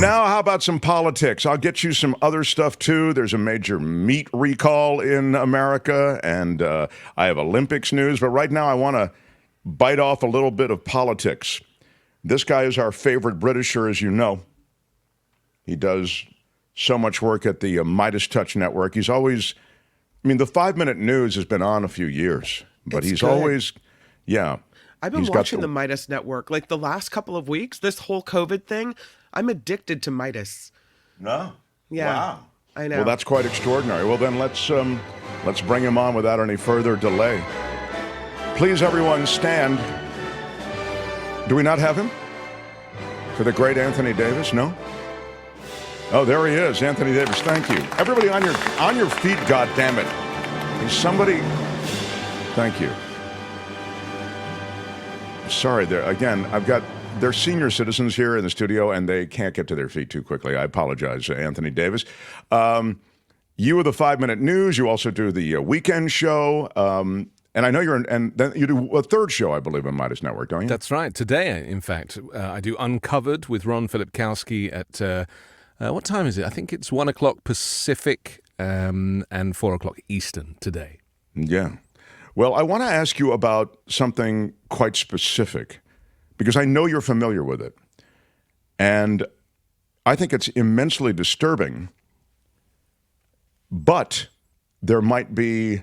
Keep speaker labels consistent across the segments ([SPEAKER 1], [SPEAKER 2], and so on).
[SPEAKER 1] Now, how about some politics? I'll get you some other stuff, too. There's a major meat recall in America, and I have Olympics news. But right now, I want to bite off a little bit of politics. This guy is our favorite Britisher, as you know. He does so much work at the Midas Touch Network. He's always, the 5-minute news has been on a few years, but he's good. Always, yeah.
[SPEAKER 2] I've been watching the Midas Network, like the last couple of weeks, this whole COVID thing. I'm addicted to Midas.
[SPEAKER 1] No?
[SPEAKER 2] Yeah.
[SPEAKER 1] Wow.
[SPEAKER 2] I know.
[SPEAKER 1] Well, that's quite extraordinary. Well, then let's bring him on without any further delay. Please, everyone, stand. Do we not have him? For the great Anthony Davis? No? Oh, there he is, Anthony Davis. Thank you. Everybody on your feet, goddammit. Is somebody... Thank you. Sorry, there's senior citizens here in the studio, and they can't get to their feet too quickly. I apologize, Anthony Davis. You are the 5-minute news. You also do the weekend show. And I know and then you do a third show, I believe, on Midas Network, don't you?
[SPEAKER 3] That's right. Today, in fact, I do Uncovered with Ron Filipkowski at, what time is it? I think it's 1 o'clock Pacific and 4 o'clock Eastern today.
[SPEAKER 1] Yeah. Well, I want to ask you about something quite specific, because I know you're familiar with it. And I think it's immensely disturbing, but there might be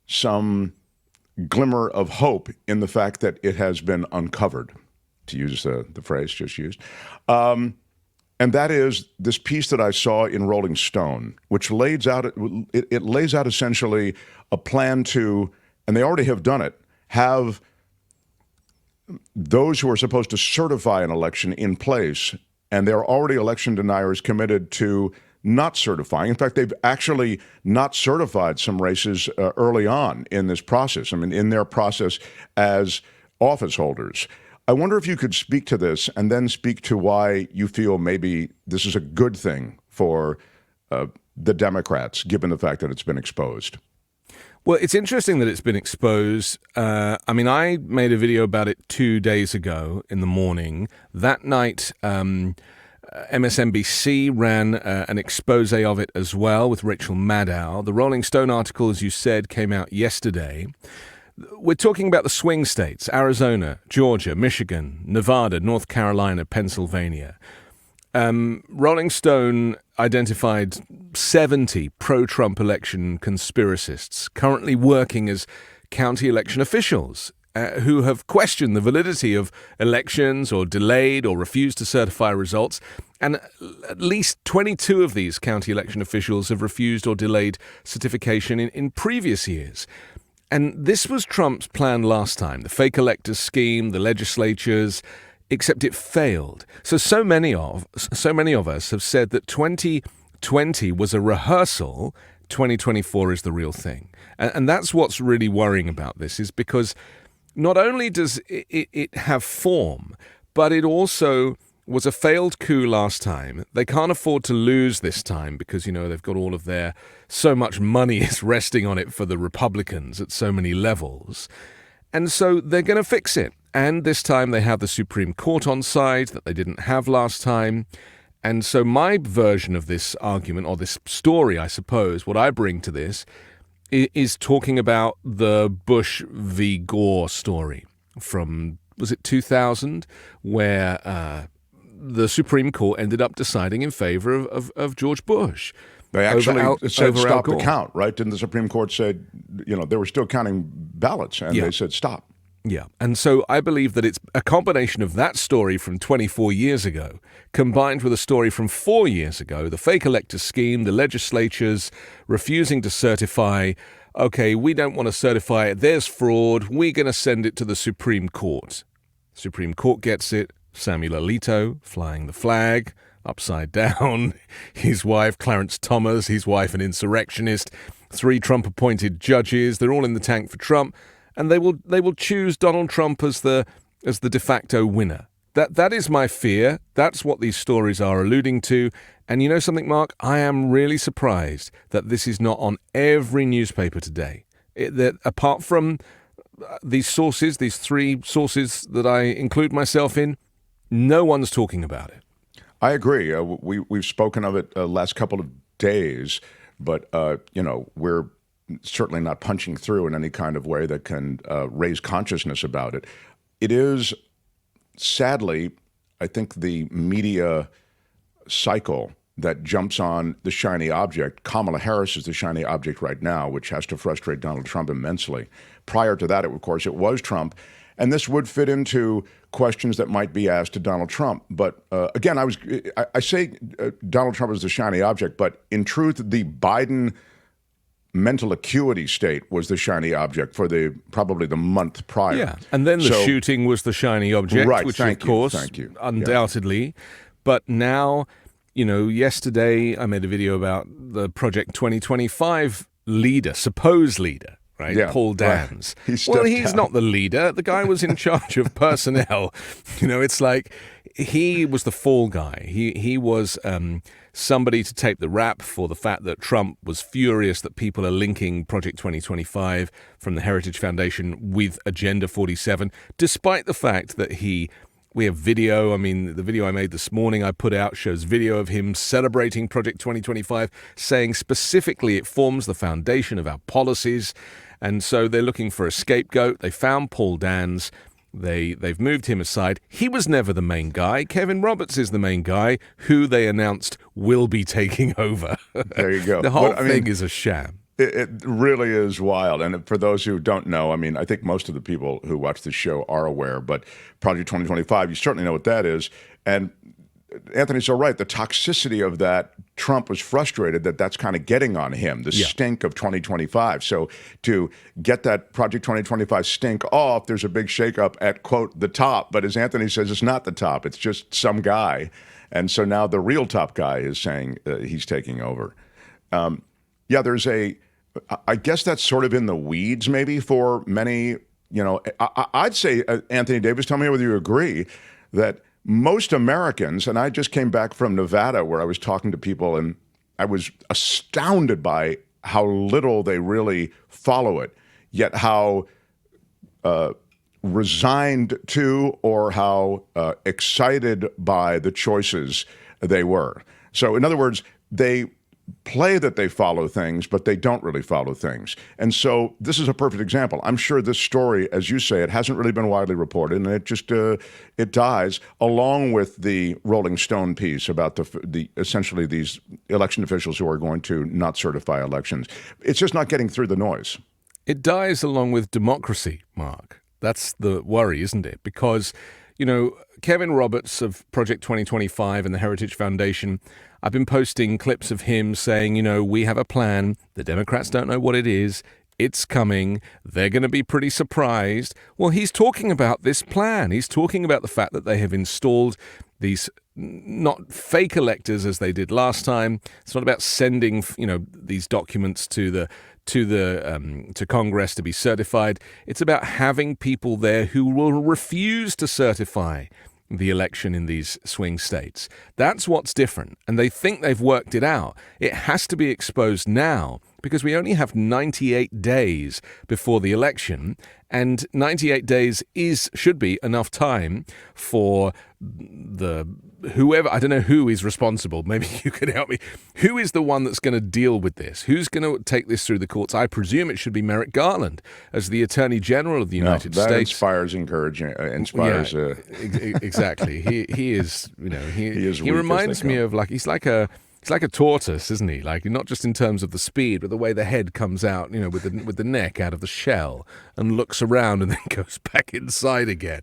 [SPEAKER 1] some glimmer of hope in the fact that it has been uncovered, to use the phrase just used. And that is this piece that I saw in Rolling Stone, which lays out essentially a plan to, and they already have done it, have those who are supposed to certify an election in place, and there are already election deniers committed to not certifying. In fact, they've actually not certified some races early on in this process. In their process as office holders. I wonder if you could speak to this and then speak to why you feel maybe this is a good thing for the Democrats, given the fact that it's been exposed.
[SPEAKER 3] Well, it's interesting that it's been exposed. I made a video about it 2 days ago in the morning. That night, MSNBC ran an expose of it as well with Rachel Maddow. The Rolling Stone article, as you said, came out yesterday. We're talking about the swing states: Arizona, Georgia, Michigan, Nevada, North Carolina, Pennsylvania. Rolling Stone identified 70 pro-Trump election conspiracists currently working as county election officials who have questioned the validity of elections or delayed or refused to certify results. And at least 22 of these county election officials have refused or delayed certification in previous years. And this was Trump's plan last time, the fake electors scheme, the legislatures, except it failed. So many of us have said that 2020 was a rehearsal, 2024 is the real thing. And that's what's really worrying about this, is because not only does it have form, but it also was a failed coup last time. They can't afford to lose this time because, they've got all of so much money is resting on it for the Republicans at so many levels. And so they're going to fix it. And this time they have the Supreme Court on side that they didn't have last time. And so my version of this argument, or this story, I suppose, what I bring to this is talking about the Bush v. Gore story from, was it 2000, where the Supreme Court ended up deciding in favor of George Bush.
[SPEAKER 1] They actually said stop the count, right? Didn't the Supreme Court say, they were still counting ballots, and they said stop.
[SPEAKER 3] Yeah, and so I believe that it's a combination of that story from 24 years ago, combined with a story from 4 years ago, the fake elector scheme, the legislatures refusing to certify. Okay, we don't want to certify it, there's fraud, we're going to send it to the Supreme Court. Supreme Court gets it, Samuel Alito flying the flag upside down, his wife Clarence Thomas, his wife an insurrectionist, 3 Trump-appointed judges, they're all in the tank for Trump, and they will choose Donald Trump as the de facto winner. That is my fear. That's what these stories are alluding to. And you know something, Mark? I am really surprised that this is not on every newspaper today. That apart from these sources, these 3 sources that I include myself in, no one's talking about it.
[SPEAKER 1] I agree. We've spoken of it last couple of days, but we're certainly not punching through in any kind of way that can raise consciousness about it. It is, sadly, I think the media cycle that jumps on the shiny object. Kamala Harris is the shiny object right now, which has to frustrate Donald Trump immensely. Prior to that, of course, it was Trump. And this would fit into questions that might be asked to Donald Trump. But again, I say Donald Trump is the shiny object, but in truth, the Biden mental acuity state was the shiny object for probably the month prior.
[SPEAKER 3] Yeah, and then the shooting was the shiny object,
[SPEAKER 1] right,
[SPEAKER 3] which
[SPEAKER 1] thank
[SPEAKER 3] of course,
[SPEAKER 1] you.
[SPEAKER 3] Undoubtedly. Yeah. But now, yesterday I made a video about the Project 2025 leader, supposed leader, right?
[SPEAKER 1] Yeah,
[SPEAKER 3] Paul Dans.
[SPEAKER 1] Right.
[SPEAKER 3] He's not the leader. The guy was in charge of personnel. It's like he was the fall guy. He was somebody to take the rap for the fact that Trump was furious that people are linking Project 2025 from the Heritage Foundation with Agenda 47, despite the fact that we have video. I mean, the video I made this morning, I put out, shows video of him celebrating Project 2025, saying specifically it forms the foundation of our policies. And so they're looking for a scapegoat. They found Paul Dans. They've moved him aside. He was never the main guy. Kevin Roberts is the main guy, who they announced will be taking over.
[SPEAKER 1] There you go.
[SPEAKER 3] The whole thing is a sham.
[SPEAKER 1] It really is wild. And for those who don't know, I mean, I think most of the people who watch this show are aware, but Project 2025, you certainly know what that is. And Anthony's so right. The toxicity of that, Trump was frustrated that that's kind of getting on him, the stink of 2025. So to get that Project 2025 stink off, there's a big shakeup at, quote, the top. But as Anthony says, it's not the top. It's just some guy. And so now the real top guy is saying he's taking over. There's I guess that's sort of in the weeds maybe for many, I'd say, Anthony Davis, tell me whether you agree, that most Americans, and I just came back from Nevada where I was talking to people and I was astounded by how little they really follow it, yet how resigned to or how excited by the choices they were. So in other words, they play that they follow things, but they don't really follow things. And so this is a perfect example. I'm sure this story, as you say, it hasn't really been widely reported, and it just it dies along with the Rolling Stone piece about the essentially these election officials who are going to not certify elections. It's just not getting through the noise.
[SPEAKER 3] It dies along with democracy, Mark. That's the worry, isn't it? Because, Kevin Roberts of Project 2025 and the Heritage Foundation, I've been posting clips of him saying, we have a plan. The Democrats don't know what it is. It's coming. They're going to be pretty surprised. Well, he's talking about this plan. He's talking about the fact that they have installed these not fake electors as they did last time. It's not about sending, these documents to Congress to be certified. It's about having people there who will refuse to certify the election in these swing states. That's what's different. And they think they've worked it out. It has to be exposed now because we only have 98 days before the election. And 98 days should be enough time for whoever, I don't know who is responsible. Maybe you could help me. Who is the one that's going to deal with this? Who's going to take this through the courts? I presume it should be Merrick Garland as the Attorney General of the United States.
[SPEAKER 1] That inspires inspires.
[SPEAKER 3] Exactly. He is. He
[SPEAKER 1] weak,
[SPEAKER 3] reminds me of he's like a tortoise, isn't he? Like, not just in terms of the speed, but the way the head comes out, with the neck out of the shell and looks around and then goes back inside again.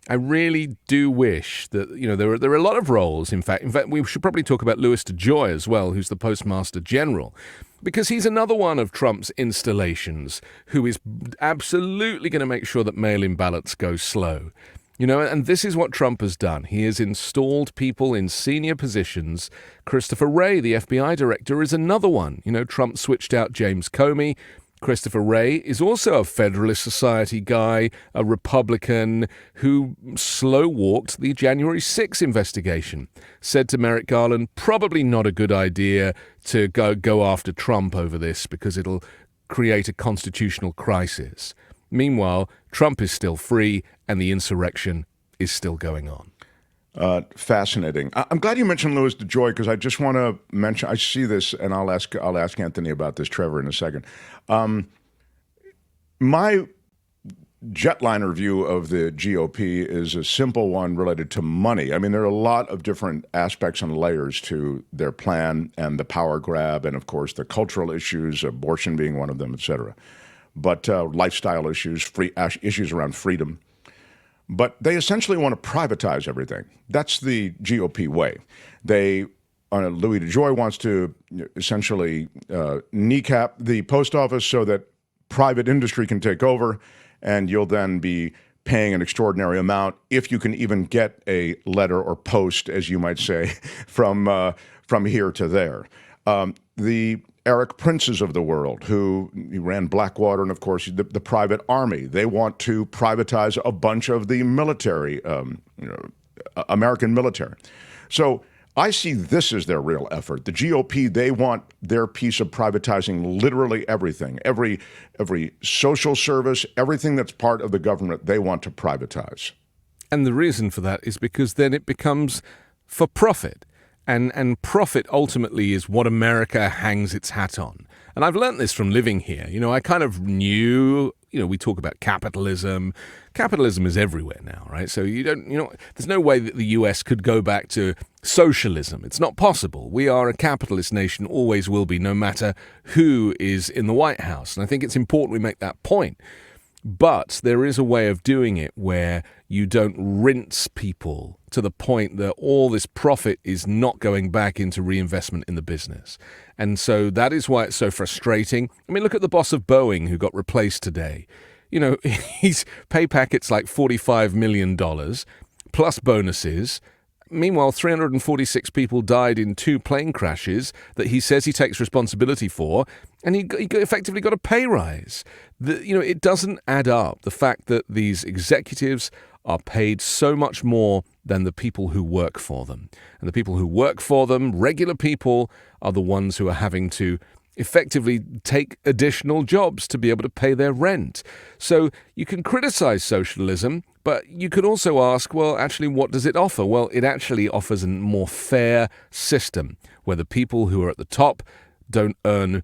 [SPEAKER 3] I really do wish that, there are a lot of roles, in fact, we should probably talk about Louis DeJoy as well, who's the Postmaster General, because he's another one of Trump's installations who is absolutely going to make sure that mail-in ballots go slow. And this is what Trump has done. He has installed people in senior positions. Christopher Wray, the FBI director, is another one. Trump switched out James Comey. Christopher Wray is also a Federalist Society guy, a Republican who slow-walked the January 6th investigation. Said to Merrick Garland, probably not a good idea to go after Trump over this because it'll create a constitutional crisis. Meanwhile, Trump is still free and the insurrection is still going on.
[SPEAKER 1] Fascinating. I'm glad you mentioned Louis DeJoy because I just want to mention. I see this, and I'll ask Anthony about this, Trevor, in a second. My jetliner view of the GOP is a simple one related to money. I mean, there are a lot of different aspects and layers to their plan and the power grab, and of course the cultural issues, abortion being one of them, et cetera. But lifestyle issues, issues around freedom. But they essentially want to privatize everything. That's the GOP way. Louis DeJoy wants to essentially kneecap the post office so that private industry can take over, and you'll then be paying an extraordinary amount if you can even get a letter or post, as you might say, from here to there. The Eric Princes of the world, who ran Blackwater, and of course the private army. They want to privatize a bunch of the military, American military. So I see this as their real effort. The GOP, they want their piece of privatizing literally everything, every social service, everything that's part of the government, they want to privatize.
[SPEAKER 3] And the reason for that is because then it becomes for profit. And profit ultimately is what America hangs its hat on. And I've learned this from living here. I kind of knew, we talk about capitalism. Capitalism is everywhere now, right? So there's no way that the US could go back to socialism. It's not possible. We are a capitalist nation, always will be, no matter who is in the White House. And I think it's important we make that point. But there is a way of doing it where you don't rinse people to the point that all this profit is not going back into reinvestment in the business. And so that is why it's so frustrating. I mean, look at the boss of Boeing who got replaced today. His pay packet's like $45 million plus bonuses. Meanwhile, 346 people died in 2 plane crashes that he says he takes responsibility for, and he effectively got a pay rise. It doesn't add up, the fact that these executives are paid so much more than the people who work for them. And the people who work for them, regular people, are the ones who are having to effectively take additional jobs to be able to pay their rent. So you can criticize socialism, but you could also ask, well, actually, what does it offer? Well, it actually offers a more fair system where the people who are at the top don't earn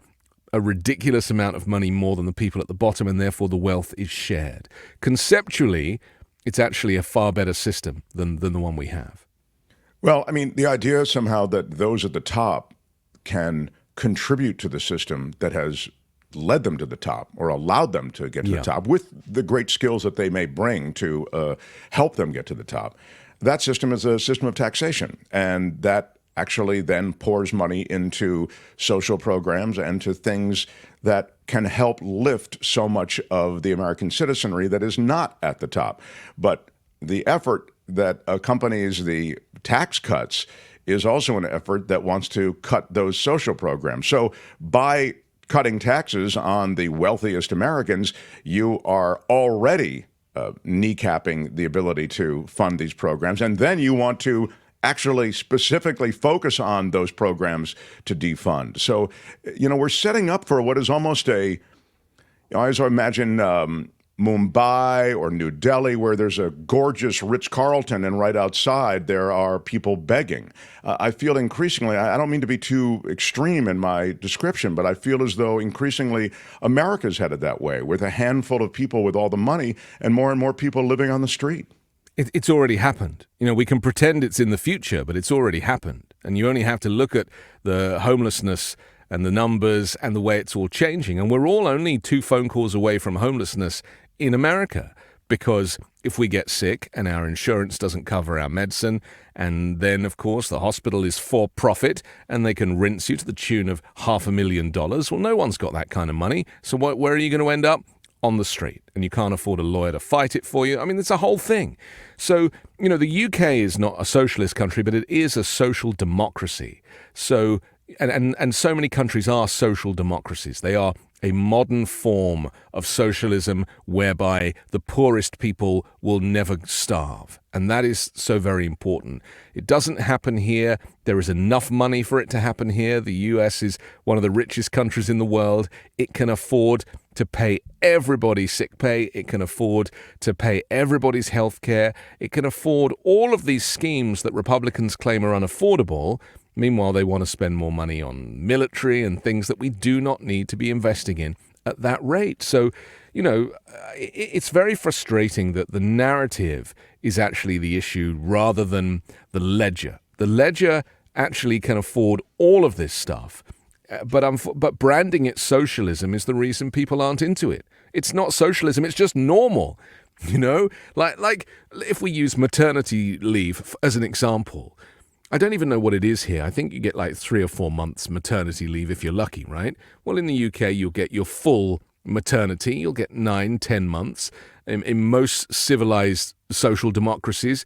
[SPEAKER 3] a ridiculous amount of money more than the people at the bottom, and therefore the wealth is shared. Conceptually, it's actually a far better system than the one we have.
[SPEAKER 1] Well, I mean, the idea somehow that those at the top can contribute to the system that has led them to the top or allowed them to get to the top with the great skills that they may bring to help them get to the top. That system is a system of taxation, and that actually then pours money into social programs and to things that can help lift so much of the American citizenry that is not at the top. But the effort that accompanies the tax cuts is also an effort that wants to cut those social programs. So by cutting taxes on the wealthiest Americans, you are already kneecapping the ability to fund these programs. And then you want to actually specifically focus on those programs to defund. So, we're setting up for what is almost I always imagine Mumbai or New Delhi, where there's a gorgeous Ritz-Carlton, and right outside there are people begging. I feel increasingly, I don't mean to be too extreme in my description, but I feel as though increasingly America's headed that way, with a handful of people with all the money and more people living on the street.
[SPEAKER 3] It's already happened. We can pretend it's in the future, but it's already happened. And you only have to look at the homelessness and the numbers and the way it's all changing. And we're all only 2 phone calls away from homelessness in America, because if we get sick and our insurance doesn't cover our medicine, and then, of course, the hospital is for profit and they can rinse you to the tune of $500,000, well, no one's got that kind of money. So where are you going to end up? On the street, and you can't afford a lawyer to fight it for you. I mean, it's a whole thing. So, the UK is not a socialist country, but it is a social democracy. So, and so many countries are social democracies. They are a modern form of socialism whereby the poorest people will never starve. And that is so very important. It doesn't happen here. There is enough money for it to happen here. The US is one of the richest countries in the world. It can afford to pay everybody's sick pay. It can afford to pay everybody's health care. It can afford all of these schemes that Republicans claim are unaffordable. Meanwhile, they want to spend more money on military and things that we do not need to be investing in at that rate. So, it's very frustrating that the narrative is actually the issue rather than the ledger. The ledger actually can afford all of this stuff, but branding it socialism is the reason people aren't into it. It's not socialism, it's just normal. Like if we use maternity leave as an example, I don't even know what it is here. I think you get like 3 or 4 months maternity leave if you're lucky, right? Well, in the UK, you'll get your full maternity. You'll get 9, 10 months. In most civilized social democracies,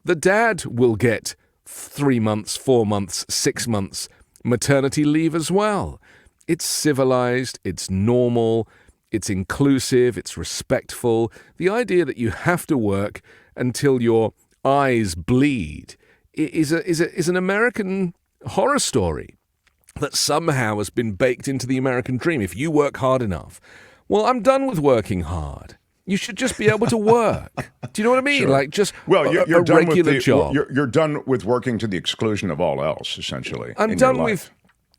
[SPEAKER 3] the dad will get 3 months, 4 months, 6 months maternity leave as well. It's civilized, it's normal, it's inclusive, it's respectful. The idea that you have to work until your eyes bleed is an American horror story that somehow has been baked into the American dream. If you work hard enough, well, I'm done with working hard. You should just be able to work. Do you know what I mean?
[SPEAKER 1] Sure.
[SPEAKER 3] Like just
[SPEAKER 1] you're
[SPEAKER 3] a
[SPEAKER 1] done
[SPEAKER 3] regular
[SPEAKER 1] with
[SPEAKER 3] job.
[SPEAKER 1] You're done with working to the exclusion of all else, essentially.
[SPEAKER 3] I'm done with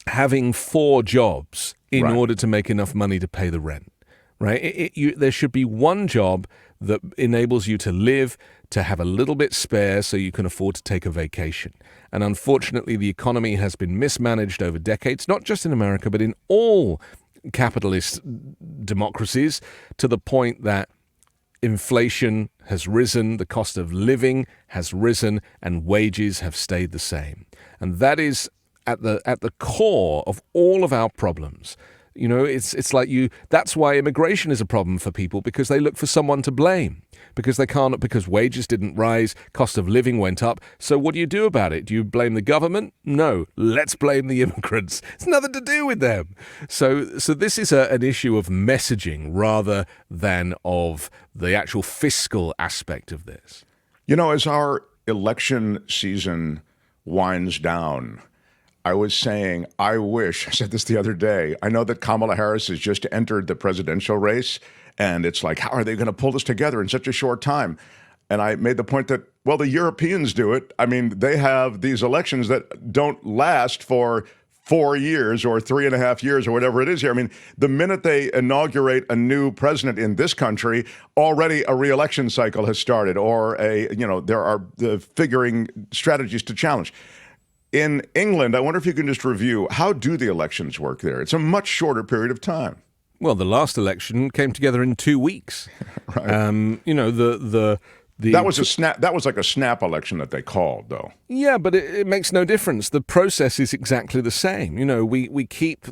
[SPEAKER 3] having 4 jobs in order to make enough money to pay the rent. Right? There should be one job that enables you to live, to have a little bit spare so you can afford to take a vacation. And unfortunately, the economy has been mismanaged over decades, not just in America, but in all capitalist democracies, to the point that inflation has risen, the cost of living has risen, and wages have stayed the same. And that is at the core of all of our problems. It's like that's why immigration is a problem for people, because they look for someone to blame, because wages didn't rise, cost of living went up. So what do you do about it? Do you blame the government? No, let's blame the immigrants. It's nothing to do with them. So this is an issue of messaging rather than of the actual fiscal aspect of this.
[SPEAKER 1] As our election season winds down, I was saying, I said this the other day, I know that Kamala Harris has just entered the presidential race, and it's like, how are they going to pull this together in such a short time? And I made the point that, well, the Europeans do it. I mean, they have these elections that don't last for 4 years or 3.5 years or whatever it is here. I mean, the minute they inaugurate a new president in this country, already a re-election cycle has started, or there are figuring strategies to challenge. In England, I wonder if you can just review, how do the elections work there? It's a much shorter period of time.
[SPEAKER 3] Well, the last election came together in 2 weeks.
[SPEAKER 1] Right.
[SPEAKER 3] That
[SPEAKER 1] was like a snap election that they called, though.
[SPEAKER 3] Yeah, but it makes no difference. The process is exactly the same. We keep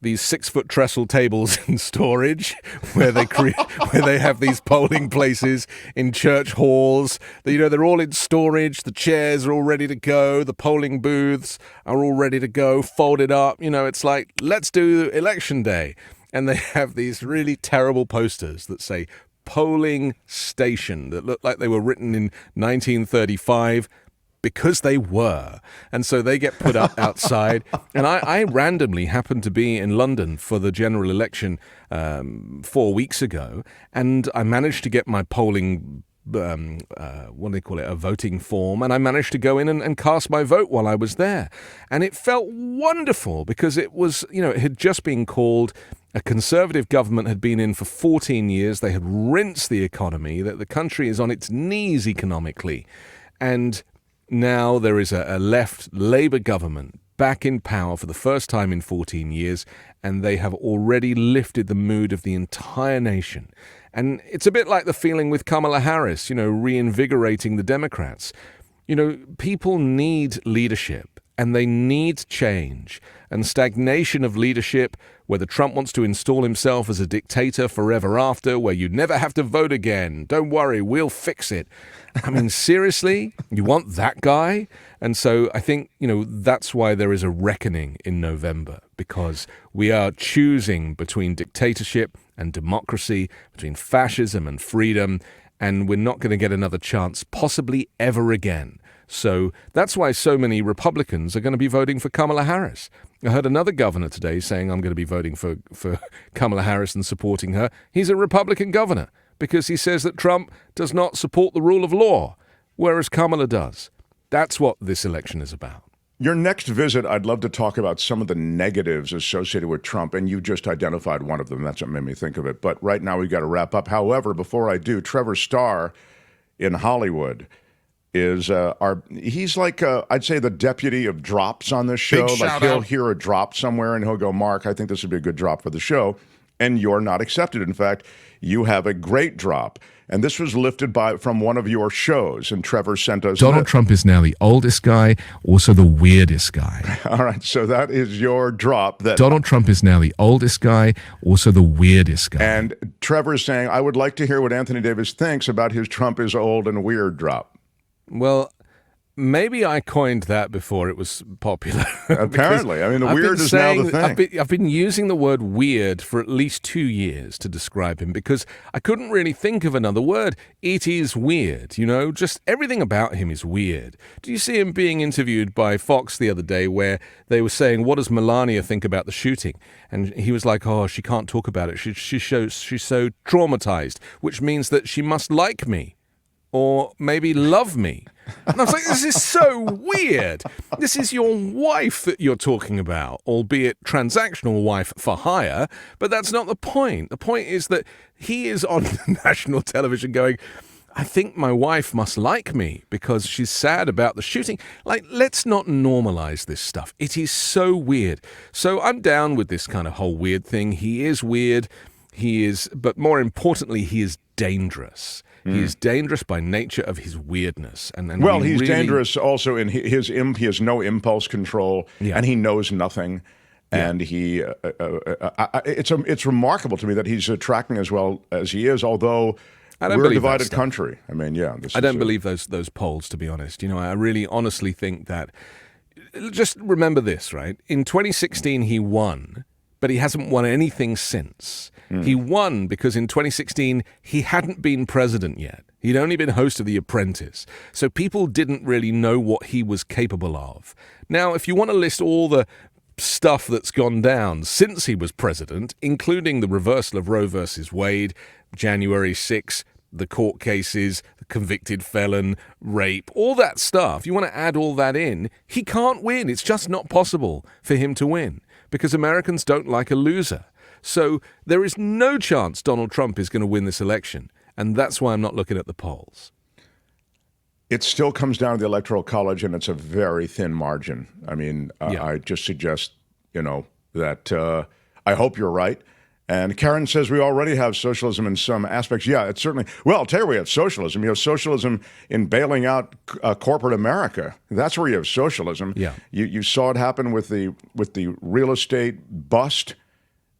[SPEAKER 3] these 6-foot trestle tables in storage where they have these polling places in church halls. They're all in storage. The chairs are all ready to go. The polling booths are all ready to go, folded up. It's like, let's do election day. And they have these really terrible posters that say polling station that look like they were written in 1935. Because they were. And so they get put up outside. And I randomly happened to be in London for the general election 4 weeks ago. And I managed to get my polling, what do they call it, a voting form. And I managed to go in and cast my vote while I was there. And it felt wonderful because it was, it had just been called. A conservative government had been in for 14 years. They had rinsed the economy. That the country is on its knees economically. And now there is a left Labour government back in power for the first time in 14 years, and they have already lifted the mood of the entire nation. And it's a bit like the feeling with Kamala Harris, reinvigorating the Democrats. People need leadership, and they need change. And stagnation of leadership, whether Trump wants to install himself as a dictator forever after, where you never have to vote again. Don't worry, we'll fix it. I mean, seriously? You want that guy? And so I think, that's why there is a reckoning in November, because we are choosing between dictatorship and democracy, between fascism and freedom, and we're not going to get another chance possibly ever again. So that's why so many Republicans are going to be voting for Kamala Harris. I heard another governor today saying, I'm going to be voting for Kamala Harris and supporting her. He's a Republican governor because he says that Trump does not support the rule of law, whereas Kamala does. That's what this election is about.
[SPEAKER 1] Your next visit, I'd love to talk about some of the negatives associated with Trump, and you just identified one of them. That's what made me think of it. But right now we've got to wrap up. However, before I do, Trevor Starr in Hollywood is he's like I'd say the deputy of drops on this show.
[SPEAKER 3] Big
[SPEAKER 1] like he'll hear a drop somewhere and he'll go, Mark, I think this would be a good drop for the show. And you're not accepted. In fact, you have a great drop. And this was lifted from one of your shows. And Trevor sent us
[SPEAKER 4] Donald Trump is now the oldest guy, also the weirdest guy.
[SPEAKER 1] All right, so that is your drop.
[SPEAKER 4] Donald Trump is now the oldest guy, also the weirdest guy.
[SPEAKER 1] And Trevor is saying, I would like to hear what Anthony Davis thinks about his Trump is old and weird drop.
[SPEAKER 3] Well, maybe I coined that before it was popular.
[SPEAKER 1] Apparently. I mean, the weird is now the thing.
[SPEAKER 3] I've been using the word weird for at least 2 years to describe him because I couldn't really think of another word. It is weird, just everything about him is weird. Do you see him being interviewed by Fox the other day where they were saying, what does Melania think about the shooting? And he was like, oh, she can't talk about it. She's so traumatized, which means that she must like me. Or maybe love me. And I was like, this is so weird. This is your wife that you're talking about, albeit transactional wife for hire, but that's not the point. The point is that he is on national television going, I think my wife must like me because she's sad about the shooting. Like, let's not normalize this stuff. It is so weird. So I'm down with this kind of whole weird thing. He is weird. But more importantly, he is dangerous. He is dangerous by nature of his weirdness. And
[SPEAKER 1] he's dangerous also in he has no impulse control, and he knows nothing. Yeah. And it's remarkable to me that he's attracting as well as he is, although we're a divided country. I mean,
[SPEAKER 3] I don't believe those polls, to be honest. I really honestly think that. Just remember this, right? In 2016, he won, but he hasn't won anything since. He won because in 2016, he hadn't been president yet. He'd only been host of The Apprentice. So people didn't really know what he was capable of. Now, if you want to list all the stuff that's gone down since he was president, including the reversal of Roe versus Wade, January 6, the court cases, the convicted felon, rape, all that stuff, you want to add all that in, he can't win. It's just not possible for him to win because Americans don't like a loser. So there is no chance Donald Trump is going to win this election, and that's why I'm not looking at the polls.
[SPEAKER 1] It still comes down to the Electoral College, and it's a very thin margin. I mean, I just suggest, that I hope you're right. And Karen says we already have socialism in some aspects. Yeah, it's certainly. Well, I'll tell you, we have socialism. You have socialism in bailing out corporate America. That's where you have socialism. Yeah. You saw it happen with the real estate bust.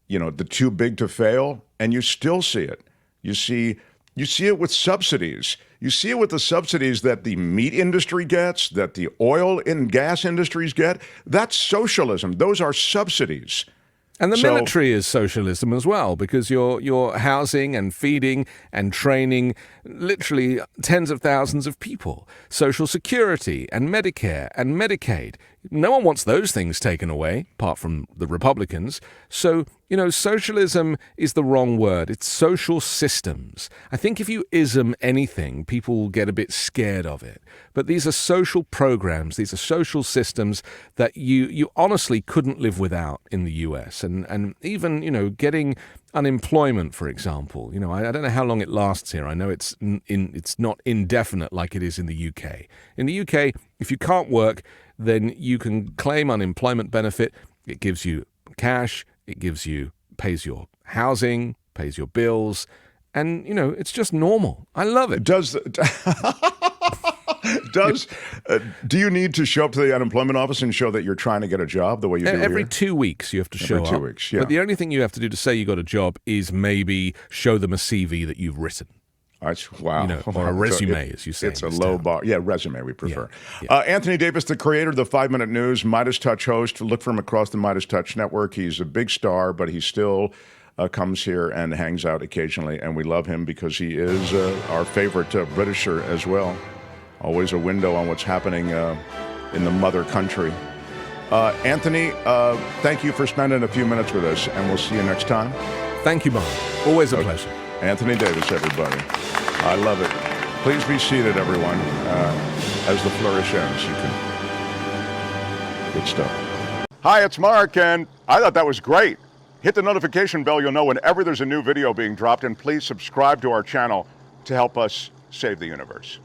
[SPEAKER 1] The too big to fail, and you still see it. You see it with subsidies. You see it with the subsidies that the meat industry gets, that the oil and gas industries get. That's socialism. Those are subsidies.
[SPEAKER 3] And the military is socialism as well, because you're housing and feeding and training literally tens of thousands of people. Social Security and Medicare and Medicaid. No one wants those things taken away, apart from the Republicans. So, socialism is the wrong word. It's social systems. I think if you ism anything, people get a bit scared of it. But these are social programs. These are social systems that you honestly couldn't live without in the US. And even, getting unemployment, for example. I don't know how long it lasts here. I know it's not indefinite like it is in the UK. In the UK, if you can't work, then you can claim unemployment benefit. It gives you cash. It pays your housing, pays your bills, and it's just normal. I love it.
[SPEAKER 1] Do you need to show up to the unemployment office and show that you're trying to get a job the way you do
[SPEAKER 3] Every
[SPEAKER 1] here?
[SPEAKER 3] 2 weeks you have to show up.
[SPEAKER 1] Every 2 weeks, yeah.
[SPEAKER 3] But the only thing you have to do to say you got a job is maybe show them a CV that you've written.
[SPEAKER 1] Wow.
[SPEAKER 3] You know, or a resume, as you say.
[SPEAKER 1] It's a
[SPEAKER 3] in this
[SPEAKER 1] low
[SPEAKER 3] town.
[SPEAKER 1] bar. Yeah, resume we prefer.
[SPEAKER 3] Yeah.
[SPEAKER 1] Anthony Davis, the creator of the 5 Minute News, Midas Touch host. Look for him across the Midas Touch network. He's a big star, but he still comes here and hangs out occasionally, and we love him because he is our favorite Britisher as well. Always a window on what's happening in the mother country. Anthony, thank you for spending a few minutes with us, and we'll see you next time.
[SPEAKER 3] Thank you, Bob. Always a pleasure.
[SPEAKER 1] Anthony Davis, everybody. I love it. Please be seated, everyone. As the flourish ends, you can. Good stuff. Hi, it's Mark, and I thought that was great. Hit the notification bell. You'll know whenever there's a new video being dropped, and please subscribe to our channel to help us save the universe.